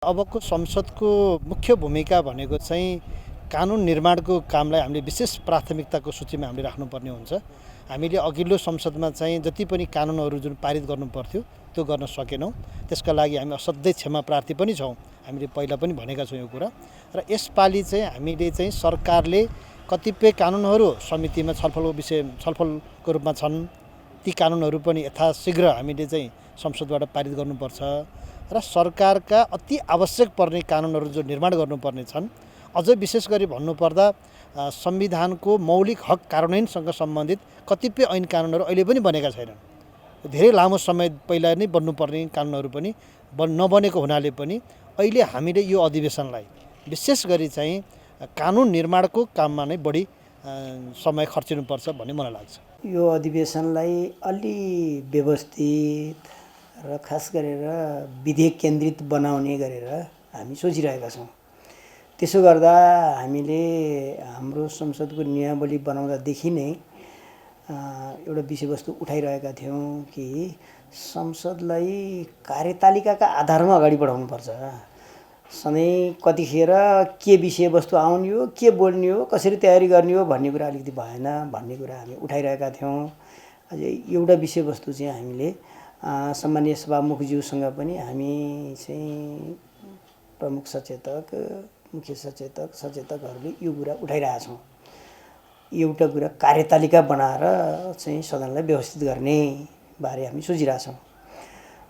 अबको संसदको मुख्य भूमिका भनेको चाहिँ कानुन निर्माणको कामलाई हामीले विशेष प्राथमिकताको सूचीमा हामीले राख्नुपर्ने हुन्छ। हामीले अघिल्लो संसदमा चाहिँ जति पनि कानुनहरू जुन पारित गर्नुपर्थ्यो त्यो गर्न सकेनौँ। त्यसका लागि हामी असाध्यै क्षमा प्रार्थी पनि छौँ। हामीले पहिला पनि भनेका छौँ यो कुरा। र यसपालि चाहिँ हामीले चाहिँ सरकारले कतिपय कानुनहरू समितिमा छलफलको रूपमा छन्। ती कानुनहरू पनि यथाशीघ्र हामीले चाहिँ संसदबाट पारित गर्नुपर्छ र सरकारका अति आवश्यक पर्ने कानुनहरू जो निर्माण गर्नुपर्ने छन्। अझ विशेष गरी भन्नुपर्दा संविधानको मौलिक हक कार्यान्वयनसँग सम्बन्धित कतिपय ऐन कानुनहरू अहिले पनि बनेका छैनन्। धेरै लामो समय पहिला नै बन्नुपर्ने कानुनहरू पनि नबनेको हुनाले पनि अहिले हामीले यो अधिवेशनलाई विशेष गरी चाहिँ कानुन निर्माणको काममा नै बढी समय खर्चिनुपर्छ भन्ने मलाई लाग्छ। यो अधिवेशनलाई अलि व्यवस्थित र खास गरेर विधेयक केन्द्रित बनाउने गरेर हामी सोचिरहेका छौँ। त्यसो गर्दा हामीले हाम्रो संसदको नियमावली बनाउँदादेखि नै एउटा विषयवस्तु उठाइरहेका थियौँ कि संसदलाई कार्यतालिकाका आधारमा अगाडि बढाउनुपर्छ। सधैँ कतिखेर के विषयवस्तु आउने हो, के बोल्ने हो, कसरी तयारी गर्ने हो भन्ने कुरा अलिकति भएन भन्ने कुरा हामी उठाइरहेका थियौँ। अझै एउटा विषयवस्तु चाहिँ हामीले सम्मानीय सभामुखज्यूसँग पनि हामी चाहिँ प्रमुख सचेतक, मुख्य सचेतक, सचेतकहरूले यो कुरा उठाइरहेका छौँ। एउटा कुरा कार्यतालिका बनाएर चाहिँ सदनलाई व्यवस्थित गर्ने बारे हामी सोचिरहेछौँ।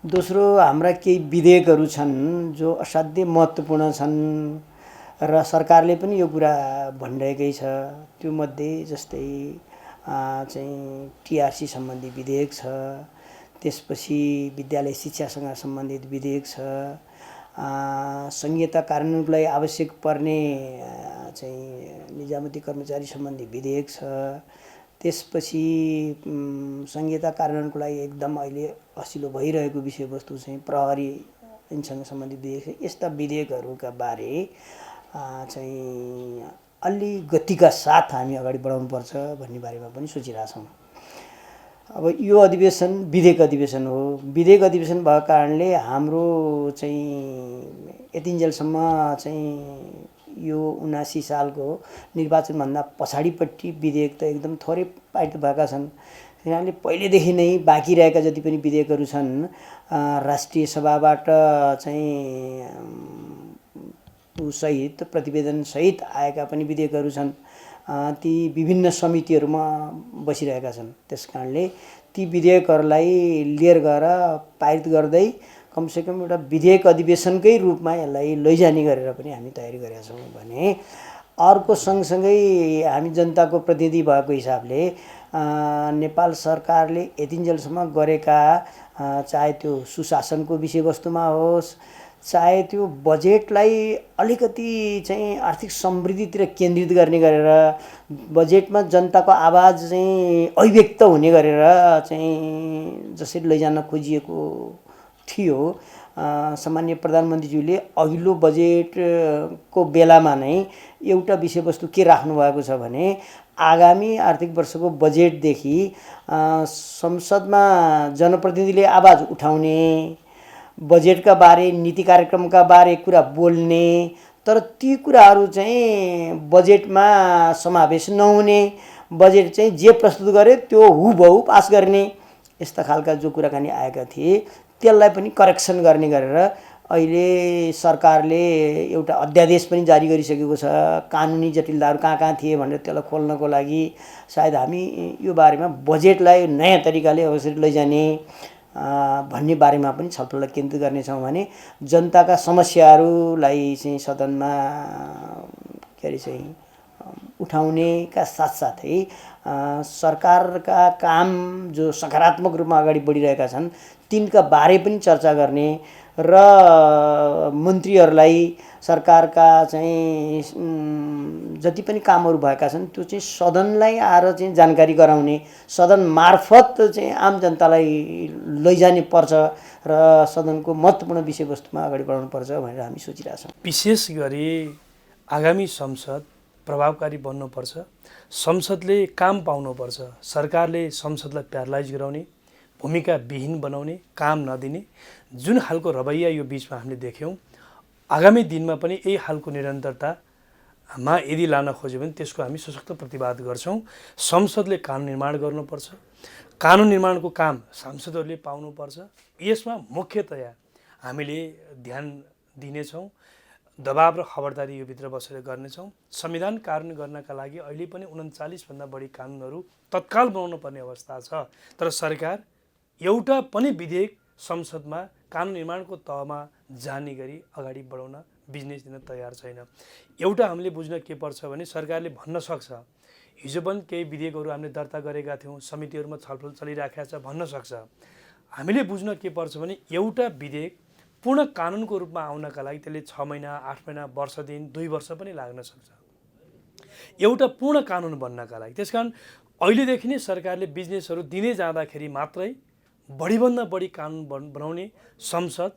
दोस्रो, हाम्रा केही विधेयकहरू छन् जो असाध्यै महत्त्वपूर्ण छन् र सरकारले पनि यो कुरा भनिरहेकै छ। त्यो मध्ये जस्तै चाहिँ टिआरसी सम्बन्धी विधेयक छ, त्यसपछि विद्यालय शिक्षासँग सम्बन्धित विधेयक छ, संहिता कार्यान्वयनको लागि आवश्यक पर्ने चाहिँ निजामती कर्मचारी सम्बन्धी विधेयक छ, त्यसपछि संहिता कार्यान्वयनको लागि एकदम अहिले असिलो भइरहेको विषयवस्तु चाहिँ प्रहरी ऐनसँग सम्बन्धित विधेयक छ। यस्ता विधेयकहरूका बारे चाहिँ अलि गतिका साथ हामी अगाडि बढाउनुपर्छ भन्ने बारेमा पनि सोचिरहेछौँ। अब यो अधिवेशन विधेयक अधिवेशन हो। विधेयक अधिवेशन भएको कारणले हाम्रो चाहिँ यतिन्जेलसम्म चाहिँ यो 79 सालको निर्वाचनभन्दा पछाडिपट्टि विधेयक त एकदम थोरै पारित भएका छन्। यहाँले पहिलेदेखि नै बाँकी रहेका जति पनि विधेयकहरू छन् राष्ट्रिय सभाबाट चाहिँ सहित प्रतिवेदन सहित आएका पनि विधेयकहरू छन्। ती विभिन्न समितिहरूमा बसिरहेका छन्। त्यसकारणले ती विधेयकहरूलाई लिएर गएर पारित गर्दै कमसेकम एउटा विधेयक अधिवेशनकै रूपमा यसलाई लैजाने गरेर पनि हामी तयारी गरेका छौँ भने अर्को सँगसँगै हामी जनताको प्रतिनिधि भएको हिसाबले नेपाल सरकारले यतिन्जेलसम्म गरेका चाहे त्यो सुशासनको विषयवस्तुमा होस्, चाहे त्यो बजेटलाई अलिकति चाहिँ आर्थिक समृद्धितिर केन्द्रित गर्ने गरेर बजेटमा जनताको आवाज चाहिँ अभिव्यक्त हुने गरेर चाहिँ जसरी लैजान खोजिएको थियो, सामान्य प्रधानमन्त्रीज्यूले अघिल्लो बजेटको बेलामा नै एउटा विषयवस्तु के राख्नु भएको छ भने आगामी आर्थिक वर्षको बजेटदेखि संसदमा जनप्रतिनिधिले आवाज उठाउने, बजेटका बारे, नीति कार्यक्रमका बारे कुरा बोल्ने, तर ती कुराहरू चाहिँ बजेटमा समावेश नहुने, बजेट चाहिँ जे प्रस्तुत गरे त्यो हुबहु पास गर्ने, यस्ता खालका जो कुराकानी आएका थिए त्यसलाई पनि करेक्सन गर्ने गरेर अहिले सरकारले एउटा अध्यादेश पनि जारी गरिसकेको छ। कानुनी जटिलताहरू कहाँ कहाँ थिए भनेर त्यसलाई खोल्नको लागि सायद हामी यो बारेमा बजेटलाई नयाँ तरिकाले कसरी लैजाने भन्ने बारेमा पनि छलफल केन्द्रित गर्नेछौँ भने जनताका समस्याहरूलाई चाहिँ सदनमा के अरे चाहिँ उठाउनेका साथसाथै सरकारका काम जो सकारात्मक रूपमा अगाडि बढिरहेका छन् तिनका बारे पनि चर्चा गर्ने र मन्त्रीहरूलाई सरकारका चाहिँ जति पनि कामहरू भएका छन् त्यो चाहिँ सदनलाई आएर चाहिँ जानकारी गराउने, सदन मार्फत चाहिँ आम जनतालाई लैजाने पर्छ र सदनको महत्त्वपूर्ण विषयवस्तुमा अगाडि बढाउनुपर्छ भनेर हामी सोचिरहेछौँ। विशेष गरी आगामी संसद प्रभावकारी बन्नुपर्छ, संसदले काम पाउनुपर्छ, सरकारले संसदलाई प्यारलाइज गराउने, भूमिका विहीन बनाउने, काम नदिने जुन खालको रवैया यो बीचमा हामीले देख्यौँ, आगामी दिनमा पनि यही खालको निरन्तरतामा यदि लान खोज्यो भने त्यसको हामी सशक्त प्रतिवाद गर्छौँ। संसदले कानुन निर्माण गर्नुपर्छ, कानुन निर्माणको काम सांसदहरूले पाउनुपर्छ। यसमा मुख्यतया हामीले ध्यान दिनेछौँ, दबाब र खबरदारी यो भित्र बसेर गर्नेछौँ। संविधान कार्यान्वयन गर्नका लागि अहिले पनि 39 भन्दा बढी कानुनहरू तत्काल बनाउनु पर्ने अवस्था छ, तर सरकार एउटा पनि विधेयक संसदमा कानुन निर्माणको तहमा जाने गरी अगाडि बढाउन बिजनेस दिन तयार छैन। एउटा हामीले बुझ्न के पर्छ भने सरकारले भन्न सक्छ, हिजो पनि केही विधेयकहरू हामीले दर्ता गरेका थियौँ, समितिहरूमा छलफल चलिराखेको छ भन्न सक्छ। हामीले बुझ्न के पर्छ भने एउटा विधेयक पूर्ण कानुनको रूपमा आउनका लागि त्यसले 6 महिना, 8 महिना, वर्ष दिन, 2 वर्ष पनि लाग्न सक्छ एउटा पूर्ण कानुन बन्नका लागि। त्यसकारण अहिलेदेखि नै सरकारले बिजनेसहरू दिँदै जाँदाखेरि मात्रै बढीभन्दा बढी कानुन बनाउने संसद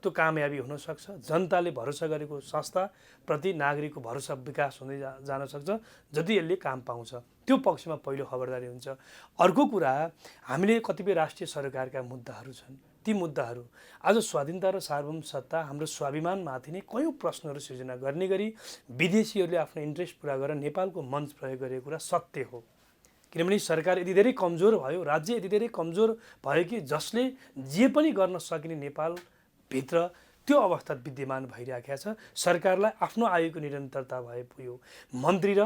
त्यो कामयाबी हुन सक्छ। जनताले भरोसा गरेको संस्थाप्रति नागरिकको भरोसा विकास हुँदै जान सक्छ जति यसले काम पाउँछ। त्यो पक्षमा पहिलो खबरदारी हुन्छ। अर्को कुरा, हामीले कतिपय राष्ट्रिय सरकारका मुद्दाहरू छन्, ती मुद्दाहरू आज स्वाधीनता र सार्वभौम सत्ता हाम्रो स्वाभिमानमाथि नै कयौँ प्रश्नहरू सिर्जना गर्ने गरी विदेशीहरूले आफ्नो इन्ट्रेस्ट पुरा गरेर नेपालको मञ्च प्रयोग गरेको कुरा सत्य हो। किनभने सरकार यति धेरै कमजोर भयो, राज्य यति धेरै कमजोर भयो कि जसले जे पनि गर्न सकिने नेपालभित्र त्यो अवस्था विद्यमान भइरहेको छ। सरकारलाई आफ्नो आयोगको निरन्तरता भए पुग्यो, मन्त्री र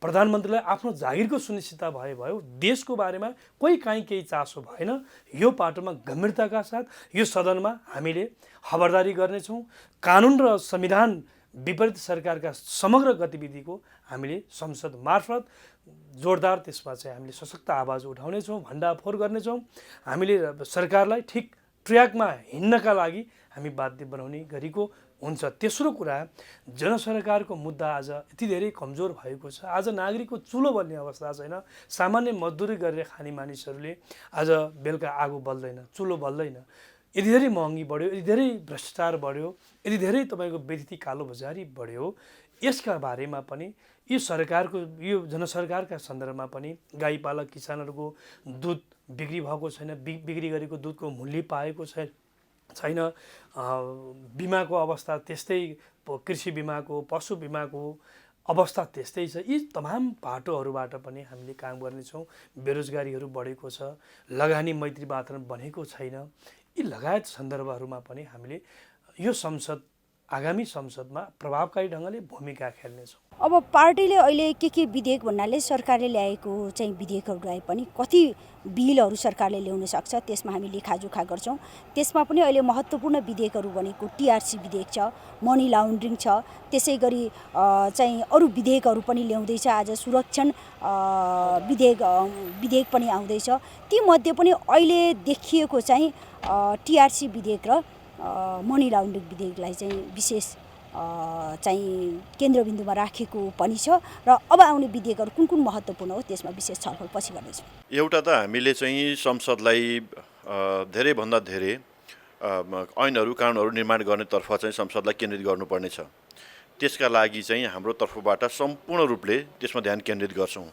प्रधानमन्त्रीलाई आफ्नो जागिरको सुनिश्चितता भयो, देशको बारेमा कोही काहीँ केही चासो भएन। यो पाटोमा गम्भीरताका साथ यो सदनमा हामीले खबरदारी गर्नेछौँ। कानुन र संविधान विपरीत सरकारका समग्र गतिविधिको हामीले संसद मार्फत जोरदार त्यसमा चाहिँ हामीले सशक्त आवाज उठाउनेछौँ, भण्डाफोर गर्नेछौँ। हामीले सरकारलाई ठिक ट्र्याकमा हिँड्नका लागि हामी बाध्य बनाउने गरेको हुन्छ। तेस्रो कुरा, जनसरकारको मुद्दा आज यति धेरै कमजोर भएको छ। आज नागरिकको चुलो बल्ने अवस्था छैन। सामान्य मजदुरी गरेर खाने मानिसहरूले आज बेलुका आगो बल्दैन, चुलो बल्दैन। यति धेरै महँगी बढ्यो, यति धेरै भ्रष्टाचार बढ्यो, यति धेरै तपाईँको बेइज्जती कालो बजारी बढ्यो। यसका बारेमा पनि यो सरकारको यो जनसरकारका सन्दर्भमा पनि गाईपालक किसानहरूको दुध बिक्री भएको छैन, बिक्री गरेको दुधको मूल्य पाएको छैन, बिमाको अवस्था त्यस्तै, कृषि बिमाको, पशु बिमाको अवस्था त्यस्तै छ। यी तमाम पाटोहरूबाट पनि हामीले काम गर्नेछौँ। बेरोजगारीहरू बढेको छ, लगानी मैत्री वातावरण बनेको छैन। यी लगायत सन्दर्भहरूमा पनि हामीले यो संसद, आगामी संसदमा प्रभावकारी ढङ्गले भूमिका खेल्नेछौँ। अब पार्टीले अहिले के विधेयक भन्नाले सरकारले ल्याएको चाहिँ विधेयकहरूलाई पनि कति बिलहरू सरकारले ल्याउन सक्छ, त्यसमा हामी लेखाजोखा गर्छौँ। त्यसमा पनि अहिले महत्त्वपूर्ण विधेयकहरू भनेको टीआरसी विधेयक छ, मनी लाउन्ड्रिङ छ, त्यसै गरी चाहिँ अरू विधेयकहरू पनि ल्याउँदैछ। आज सुरक्षण विधेयक पनि आउँदैछ। तीमध्ये पनि अहिले देखिएको चाहिँ टीआरसी विधेयक र मनी लाउन्ड्रिङ विधेयकलाई चाहिँ विशेष चाहिँ केन्द्रबिन्दुमा राखेको पनि छ र अब आउने विधेयकहरू कुन कुन महत्त्वपूर्ण हो त्यसमा विशेष छलफल पछि गर्नेछौँ। एउटा त हामीले चाहिँ संसदलाई धेरैभन्दा धेरै ऐनहरू कानुनहरू निर्माण गर्नेतर्फ चाहिँ संसदलाई केन्द्रित गर्नुपर्नेछ। त्यसका लागि चाहिँ हाम्रो तर्फबाट सम्पूर्ण रूपले त्यसमा ध्यान केन्द्रित गर्छौँ।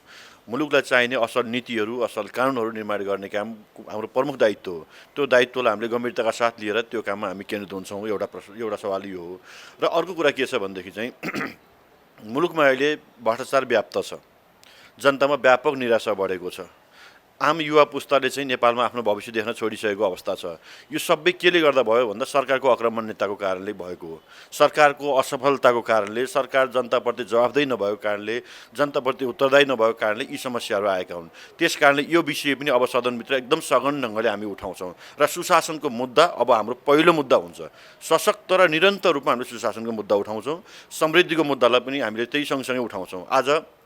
मुलुकलाई चाहिने असल नीतिहरू, असल कानुनहरू निर्माण गर्ने काम हाम्रो प्रमुख दायित्व हो। त्यो दायित्वलाई हामीले गम्भीरताका साथ लिएर त्यो काममा हामी केन्द्रित हुन्छौँ। एउटा सवाल यो हो। र अर्को कुरा के छ भनेदेखि चाहिँ मुलुकमा अहिले भ्रष्टाचार व्याप्त छ, जनतामा व्यापक निराशा बढेको छ। आम युवा पुस्ताले चाहिँ नेपालमा आफ्नो भविष्य देख्न छोडिसकेको अवस्था छ। यो सबै केले गर्दा भयो भन्दा सरकारको आक्रमणीयताको कारणले भएको हो। सरकारको असफलताको कारणले, सरकार जनताप्रति जवाफदेही नभएको कारणले, जनताप्रति उत्तरदायी नभएको कारणले यी समस्याहरू आएका हुन्। त्यस कारणले यो विषय पनि अब सदनभित्र एकदम सघन ढङ्गले हामी उठाउँछौँ र सुशासनको मुद्दा अब हाम्रो पहिलो मुद्दा हुन्छ। सशक्त र निरन्तर रूपमा हामीले सुशासनको मुद्दा उठाउँछौँ। समृद्धिको मुद्दालाई पनि हामीले त्यही सँगसँगै उठाउँछौँ। आज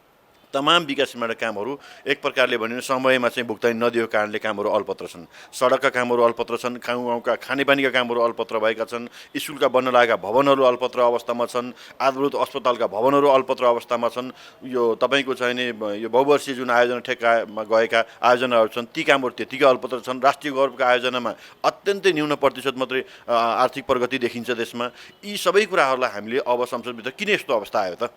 तमाम विकास निर्माणका कामहरू एक प्रकारले भने समयमा चाहिँ भुक्तानी नदिएको कारणले कामहरू अल्पत्र छन्। सडकका कामहरू अल्पत्र छन्, गाउँका खानेपानीका कामहरू अल्पत्र भएका छन्, स्कुलका बन्न लागेका भवनहरू अल्पत्र अवस्थामा छन्, आधारभूत अस्पतालका भवनहरू अल्पत्र अवस्थामा छन्। यो तपाईँको चाहिने यो बहुवर्षीय जुन आयोजना ठेक्कामा गएका आयोजनाहरू छन् ती कामहरू त्यतिकै अल्पत्र छन्। राष्ट्रिय गौरवका आयोजनामा अत्यन्तै न्यून प्रतिशत मात्रै आर्थिक प्रगति देखिन्छ। त्यसमा यी सबै कुराहरूलाई हामीले अब संसदभित्र किन यस्तो अवस्था आयो त?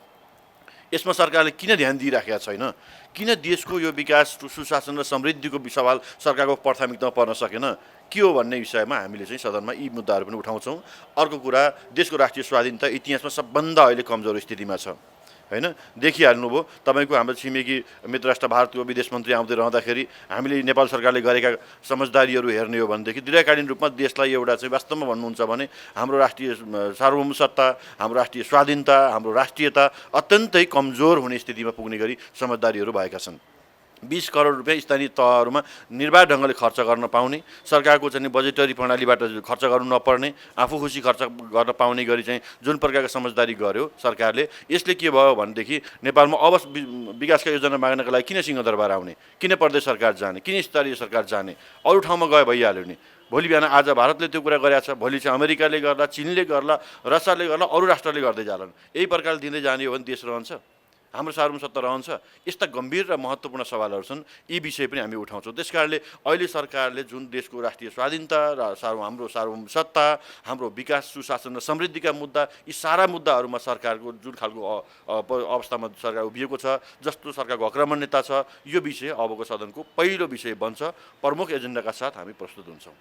यसमा सरकारले किन ध्यान दिइराखेका छैन, किन देशको यो विकास सुशासन र समृद्धिको सवाल सरकारको प्राथमिकतामा पर्न सकेन, के हो भन्ने विषयमा हामीले चाहिँ सदनमा यी मुद्दाहरू पनि उठाउँछौँ। अर्को कुरा, देशको राष्ट्रिय स्वाधीनता इतिहासमा सबभन्दा अहिले कमजोर स्थितिमा छ होइन। देखिहाल्नुभयो तपाईँको हाम्रो छिमेकी मित्र राष्ट्र भारतको विदेश मन्त्री आउँदै रहँदाखेरि हामीले नेपाल सरकारले गरेका समझदारीहरू हेर्ने हो भनेदेखि दीर्घकालीन रूपमा देशलाई एउटा चाहिँ वास्तवमा भन्नुहुन्छ भने हाम्रो राष्ट्रिय सार्वभौम सत्ता, हाम्रो राष्ट्रिय स्वाधीनता, हाम्रो राष्ट्रियता अत्यन्तै कमजोर हुने स्थितिमा पुग्ने गरी समझदारीहरू भएका छन्। 20 करोड रुपियाँ स्थानीय तहहरूमा निर्बाध ढङ्गले खर्च गर्न पाउने, सरकारको चाहिँ बजेटरी प्रणालीबाट खर्च गर्नु नपर्ने, आफू खुसी खर्च गर्न पाउने गरी चाहिँ जुन प्रकारको समझदारी गर्यो सरकारले, यसले के भयो भनेदेखि नेपालमा अब विकासका योजना माग्नका लागि किन सिंहदरबार आउने, किन प्रदेश सरकार जाने, किन स्तरीय सरकार जाने, अरू ठाउँमा गए भइहाल्यो नि। भोलि बिहान आज भारतले त्यो कुरा गरेको छ, भोलि चाहिँ अमेरिकाले गर्ला, चिनले गर्ला, रसियाले गर्ला, अरू राष्ट्रले गर्दै जालान्। यही प्रकारले दिँदै जाने हो भने देश रहन्छ, हाम्रो सार्वभौम सत्ता रहन्छ। यस्ता गम्भीर र महत्त्वपूर्ण सवालहरू छन्, यी विषय पनि हामी उठाउँछौँ। त्यसकारणले अहिले सरकारले जुन देशको राष्ट्रिय स्वाधीनता र हाम्रो सार्वभौम सत्ता, हाम्रो विकास सुशासन र समृद्धिका मुद्दा, यी सारा मुद्दाहरूमा सरकारको जुन खालको अवस्थामा सरकार उभिएको छ, जस्तो सरकारको आक्रमण्यता छ, यो विषय अबको सदनको पहिलो विषय बन्छ, प्रमुख एजेन्डाका साथ हामी प्रस्तुत हुन्छौँ।